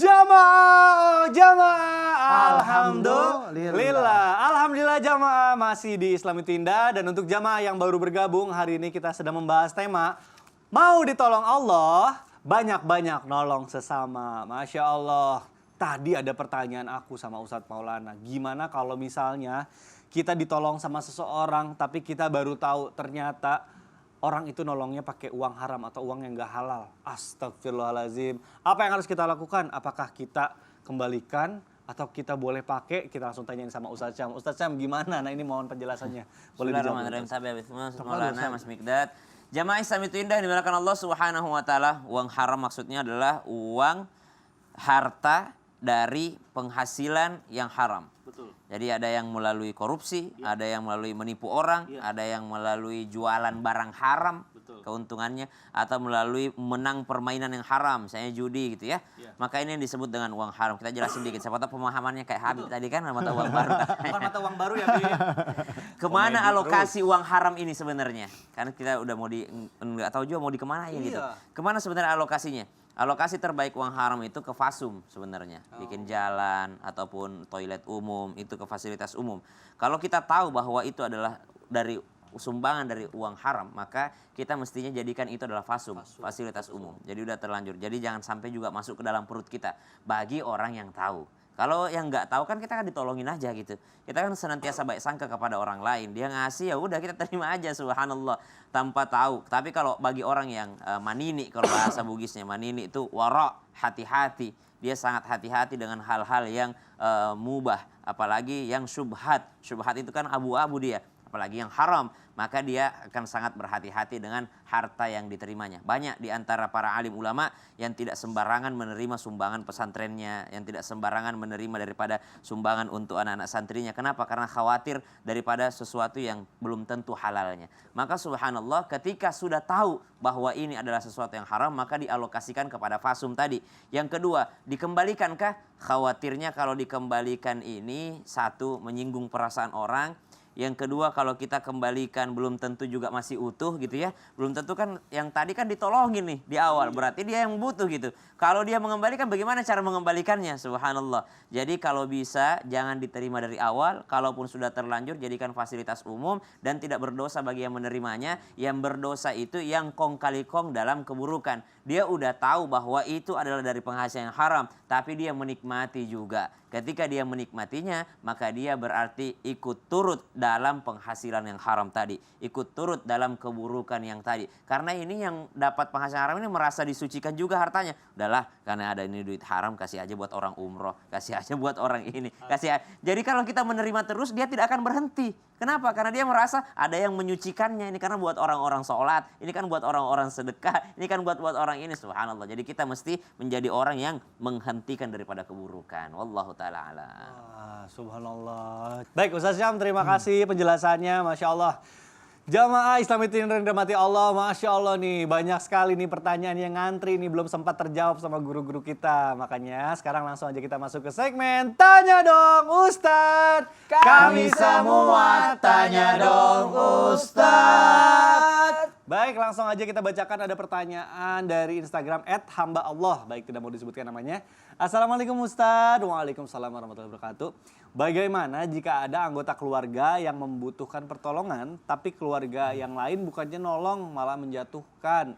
Jamaah, jamaah, alhamdulillah jamaah masih di Islami Tinda. Dan untuk jamaah yang baru bergabung, hari ini kita sedang membahas tema mau ditolong Allah, banyak-banyak nolong sesama. Masya Allah, tadi ada pertanyaan aku sama Ustadz Maulana, gimana kalau misalnya kita ditolong sama seseorang tapi kita baru tahu ternyata orang itu nolongnya pakai uang haram atau uang yang gak halal. Astagfirullahaladzim. Apa yang harus kita lakukan? Apakah kita kembalikan atau kita boleh pakai? Kita langsung tanyain sama Ustadz Syam. Ustadz Syam gimana? Nah ini mohon penjelasannya. Boleh dijawab. Maulana Mas Mikdad. Jamaah Islami Tinda yang dimuliakan Allah Subhanahu wa taala, uang haram maksudnya adalah uang harta dari penghasilan yang haram. Betul. Jadi ada yang melalui korupsi, ada yang melalui menipu orang, ada yang melalui jualan barang haram, keuntungannya, atau melalui menang permainan yang haram, misalnya judi gitu ya. Maka ini yang disebut dengan uang haram. Kita jelasin dikit, siapa tahu pemahamannya kayak Habib tadi kan, mata uang baru. Mata uang baru ya, Bib. Kemana alokasi uang haram ini sebenarnya? Karena kita udah mau nggak tahu juga mau dikemanain gitu. Kemana sebenarnya alokasinya? Alokasi terbaik uang haram itu ke fasum sebenarnya. Bikin jalan ataupun toilet umum, itu ke fasilitas umum. Kalau kita tahu bahwa itu adalah dari sumbangan dari uang haram, maka kita mestinya jadikan itu adalah fasum, fasilitas umum. Jadi udah terlanjur. Jadi jangan sampai juga masuk ke dalam perut kita bagi orang yang tahu. Kalau yang nggak tahu kan kita kan ditolongin aja gitu. Kita kan senantiasa baik sangka kepada orang lain. Dia ngasih ya udah kita terima aja, subhanallah, tanpa tahu. Tapi kalau bagi orang yang manini, kalau bahasa Bugisnya manini itu wara, hati-hati. Dia sangat hati-hati dengan hal-hal yang mubah, apalagi yang syubhat. Syubhat itu kan abu-abu dia, apalagi yang haram. Maka dia akan sangat berhati-hati dengan harta yang diterimanya. Banyak di antara para alim ulama yang tidak sembarangan menerima sumbangan pesantrennya, yang tidak sembarangan menerima daripada sumbangan untuk anak-anak santrinya. Kenapa? Karena khawatir daripada sesuatu yang belum tentu halalnya. Maka subhanallah, ketika sudah tahu bahwa ini adalah sesuatu yang haram, maka dialokasikan kepada fasum tadi. Yang kedua, dikembalikankah? Khawatirnya kalau dikembalikan ini, satu, menyinggung perasaan orang. Yang kedua, kalau kita kembalikan belum tentu juga masih utuh gitu ya. Belum tentu kan, yang tadi kan ditolongin nih di awal. Berarti dia yang butuh gitu. Kalau dia mengembalikan, bagaimana cara mengembalikannya? Subhanallah. Jadi kalau bisa jangan diterima dari awal. Kalaupun sudah terlanjur, jadikan fasilitas umum. Dan tidak berdosa bagi yang menerimanya. Yang berdosa itu yang kong kali kong dalam keburukan. Dia udah tahu bahwa itu adalah dari penghasilan yang haram. Tapi dia menikmati juga. Ketika dia menikmatinya, maka dia berarti ikut turut dalam penghasilan yang haram tadi. Ikut turut dalam keburukan yang tadi. Karena ini yang dapat penghasilan haram ini merasa disucikan juga hartanya. Udahlah, karena ada ini duit haram, kasih aja buat orang umroh. Kasih aja buat orang ini. Jadi kalau kita menerima terus, dia tidak akan berhenti. Kenapa? Karena dia merasa ada yang menyucikannya. Ini karena buat orang-orang sholat. Ini kan buat orang-orang sedekah. Ini kan buat orang ini. Subhanallah. Jadi kita mesti menjadi orang yang menghentikan daripada keburukan. Wallahu ta'ala alam. Subhanallah. Baik Ustaz Syam, terima kasih penjelasannya. Masya Allah. Jamaah Islami Tinda yang dirahmati Allah, Masya Allah nih banyak sekali nih pertanyaan yang ngantri nih belum sempat terjawab sama guru-guru kita. Makanya sekarang langsung aja kita masuk ke segmen Tanya Dong Ustadz. Kami semua tanya dong Ustadz. Baik, langsung aja kita bacakan ada pertanyaan dari Instagram @hamba_Allah. Baik, tidak mau disebutkan namanya. Assalamualaikum Ustadz. Waalaikumsalam warahmatullahi wabarakatuh. Bagaimana jika ada anggota keluarga yang membutuhkan pertolongan, tapi keluarga yang lain bukannya nolong malah menjauhkan.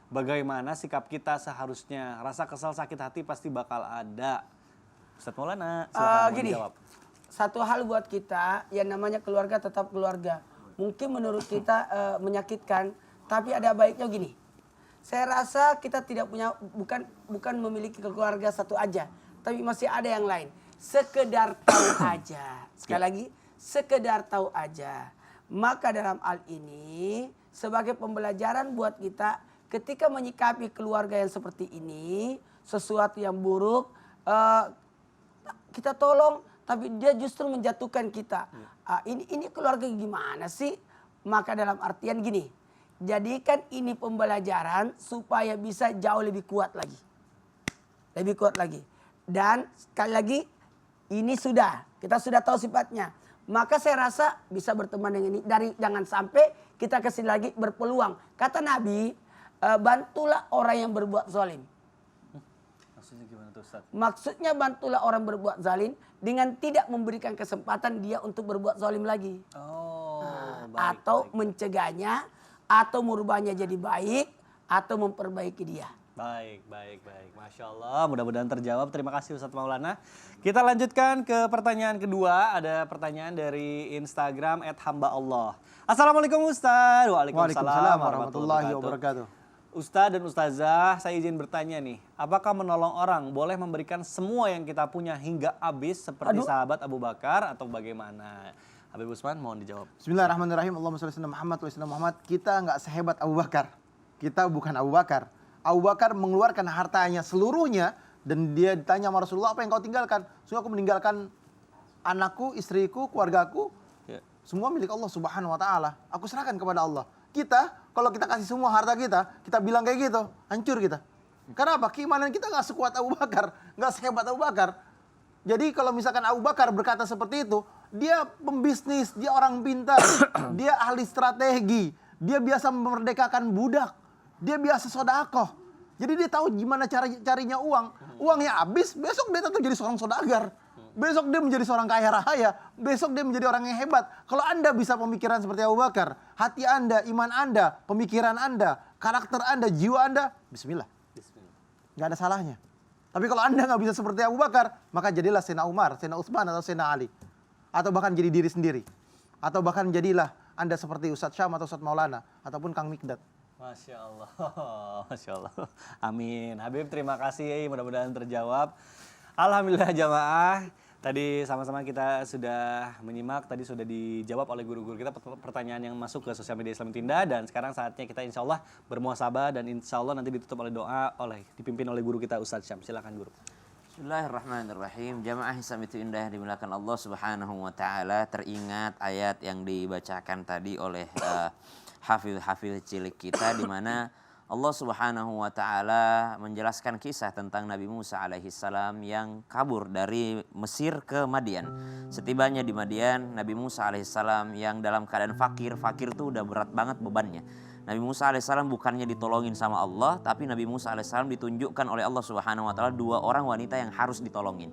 Bagaimana sikap kita seharusnya? Rasa kesal sakit hati pasti bakal ada. Ustadz Maulana, silakan menjawab. Satu hal buat kita, yang namanya keluarga tetap keluarga. Mungkin menurut kita menyakitkan, tapi ada baiknya gini. Saya rasa kita tidak punya, bukan memiliki keluarga satu aja, tapi masih ada yang lain. Sekedar tahu aja. Sekali lagi, sekedar tahu aja. Maka dalam hal ini sebagai pembelajaran buat kita ketika menyikapi keluarga yang seperti ini, sesuatu yang buruk, kita tolong tapi dia justru menjatuhkan kita. Ini keluarga gimana sih? Maka dalam artian gini, jadikan ini pembelajaran supaya bisa jauh lebih kuat lagi. Lebih kuat lagi. Dan sekali lagi, ini kita sudah tahu sifatnya. Maka saya rasa bisa berteman dengan ini. Jangan sampai kita kesini lagi berpeluang. Kata Nabi, bantulah orang yang berbuat zalim. Maksudnya gimana tuh Ustaz? Maksudnya bantulah orang berbuat zalim dengan tidak memberikan kesempatan dia untuk berbuat zalim lagi. Oh, Atau mencegahnya, atau merubahnya jadi baik, atau memperbaiki dia. Baik. Masya Allah, mudah-mudahan terjawab. Terima kasih Ustadz Maulana. Kita lanjutkan ke pertanyaan kedua. Ada pertanyaan dari Instagram @hamba_Allah. Assalamualaikum Ustadz. Waalaikumsalam warahmatullahi wabarakatuh. Ustadz dan Ustazah, saya izin bertanya nih. Apakah menolong orang boleh memberikan semua yang kita punya hingga habis seperti sahabat Abu Bakar atau bagaimana? Habib Usman, mohon dijawab. Bismillahirrahmanirrahim. Allahumma shalli ala Muhammad wa sallam Muhammad. Kita nggak sehebat Abu Bakar. Kita bukan Abu Bakar. Abu Bakar mengeluarkan hartanya seluruhnya dan dia ditanya sama Rasulullah, apa yang kau tinggalkan? Sungguh aku meninggalkan anakku, istriku, keluargaku, semua milik Allah Subhanahu wa taala. Aku serahkan kepada Allah. Kita kalau kita kasih semua harta kita bilang kayak gitu, hancur kita. Kenapa? Keimanan kita nggak sekuat Abu Bakar, nggak sehebat Abu Bakar. Jadi kalau misalkan Abu Bakar berkata seperti itu, dia pembisnis, dia orang pintar, dia ahli strategi, dia biasa memerdekakan budak, dia biasa sodakoh. Jadi dia tahu gimana carinya uang. Uangnya habis, besok dia tetap jadi seorang sodagar. Besok dia menjadi seorang kaya raya. Besok dia menjadi orang yang hebat. Kalau Anda bisa pemikiran seperti Abu Bakar, hati Anda, iman Anda, pemikiran Anda, karakter Anda, jiwa Anda, bismillah. Nggak ada salahnya. Tapi kalau Anda nggak bisa seperti Abu Bakar, maka jadilah Sayyidina Umar, Sayyidina Utsman, atau Sayyidina Ali. Atau bahkan jadi diri sendiri. Atau bahkan jadilah Anda seperti Ustadz Syam atau Ustadz Maulana. Ataupun Kang Mikdad. Masya Allah, Masya Allah. Amin. Habib, terima kasih. Mudah-mudahan terjawab. Alhamdulillah jamaah. Tadi sama-sama kita sudah menyimak, tadi sudah dijawab oleh guru-guru kita pertanyaan yang masuk ke sosial media Islam Tinda. Dan sekarang saatnya kita insya Allah bermuhasabah dan insya Allah nanti ditutup oleh doa dipimpin oleh guru kita Ustadz Syam. Silakan guru. Bismillahirrahmanirrahim. Jamaah Islam itu indah dimuliakan Allah Subhanahu wa taala. Teringat ayat yang dibacakan tadi oleh hafil-hafil cilik kita, di mana Allah Subhanahu wa taala menjelaskan kisah tentang Nabi Musa alaihi salam yang kabur dari Mesir ke Madian. Setibanya di Madian, Nabi Musa alaihi salam yang dalam keadaan fakir tuh udah berat banget bebannya. Nabi Musa alaihissalam bukannya ditolongin sama Allah, tapi Nabi Musa alaihissalam ditunjukkan oleh Allah Subhanahu wa taala dua orang wanita yang harus ditolongin.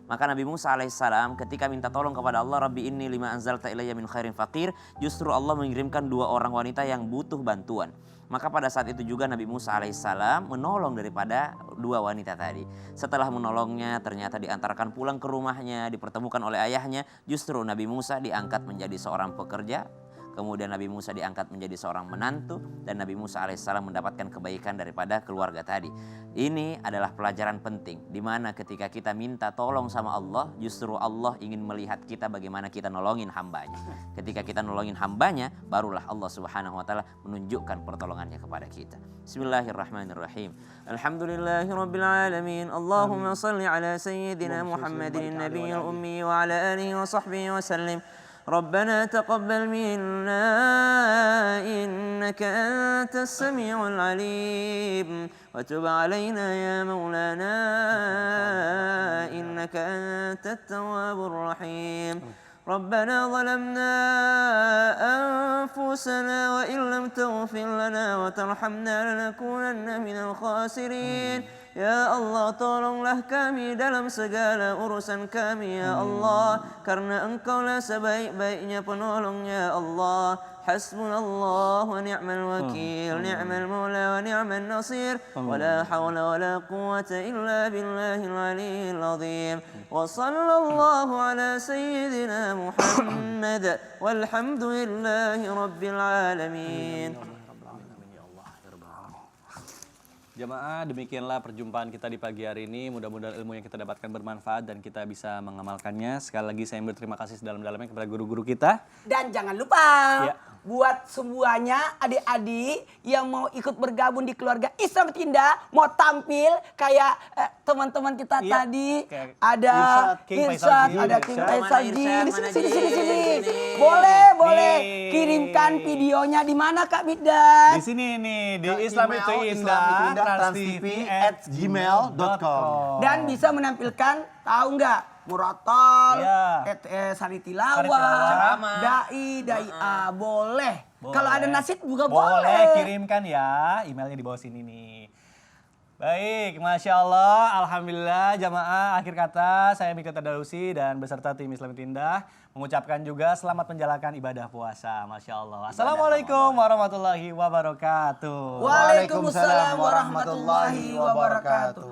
Maka Nabi Musa alaihissalam ketika minta tolong kepada Allah, Rabbi inni lima anzalta ilayya min khairin faqir, justru Allah mengirimkan dua orang wanita yang butuh bantuan. Maka pada saat itu juga Nabi Musa alaihissalam menolong daripada dua wanita tadi. Setelah menolongnya, ternyata diantarkan pulang ke rumahnya, dipertemukan oleh ayahnya. Justru Nabi Musa diangkat menjadi seorang pekerja. Kemudian Nabi Musa diangkat menjadi seorang menantu. Dan Nabi Musa alaihissalam mendapatkan kebaikan daripada keluarga tadi. Ini adalah pelajaran penting. Dimana ketika kita minta tolong sama Allah, justru Allah ingin melihat kita bagaimana kita nolongin hambanya. Ketika kita nolongin hambanya, barulah Allah Subhanahu wa taala menunjukkan pertolongannya kepada kita. Bismillahirrahmanirrahim. Alhamdulillahirabbil alamin. Allahumma shalli ala sayyidina Muhammadin nabiyil ummi wa ala alihi wa sahbihi wa sallim. ربنا تقبل منا إنك أنت السميع العليم وتب علينا يا مولانا إنك أنت التواب الرحيم ربنا ظلمنا أنفسنا وإن لم تغفر لنا وترحمنا لنكونن من الخاسرين. Ya Allah, tolonglah kami dalam segala urusan kami ya Allah, karena Engkaulah sebaik-baiknya penolong ya Allah. Hasbunallah wa ni'mal wakil, ni'mal maula wa ni'mal nasir, wa la hawla wa la quwwata illa billahil aliyyil azim. Wa sallallahu ala sayyidina Muhammad walhamdulillahi rabbil alamin. Jamaah, demikianlah perjumpaan kita di pagi hari ini. Mudah-mudahan ilmu yang kita dapatkan bermanfaat dan kita bisa mengamalkannya. Sekali lagi saya berterima kasih sedalam-dalamnya kepada guru-guru kita. Dan jangan lupa, buat semuanya adik-adik yang mau ikut bergabung di keluarga Islam Tinda, mau tampil kayak teman-teman kita tadi, ada Irsyad, ada King Faisal Jin, sini. Boleh kirimkan videonya di mana Kak Mikdad? Di sini nih, di Islam itu Indah, transtv@gmail.com. Dan bisa menampilkan, tahu nggak, murotal, sari tilawah, dai boleh. Kalau ada nasib juga boleh. Kirimkan ya, emailnya di bawah sini nih. Baik, Masya Allah, Alhamdulillah jamaah akhir kata saya Mika Tadarusi dan beserta tim Islam Indah mengucapkan juga selamat menjalankan ibadah puasa. Masya Allah. Assalamualaikum warahmatullahi wabarakatuh. Waalaikumsalam warahmatullahi wabarakatuh.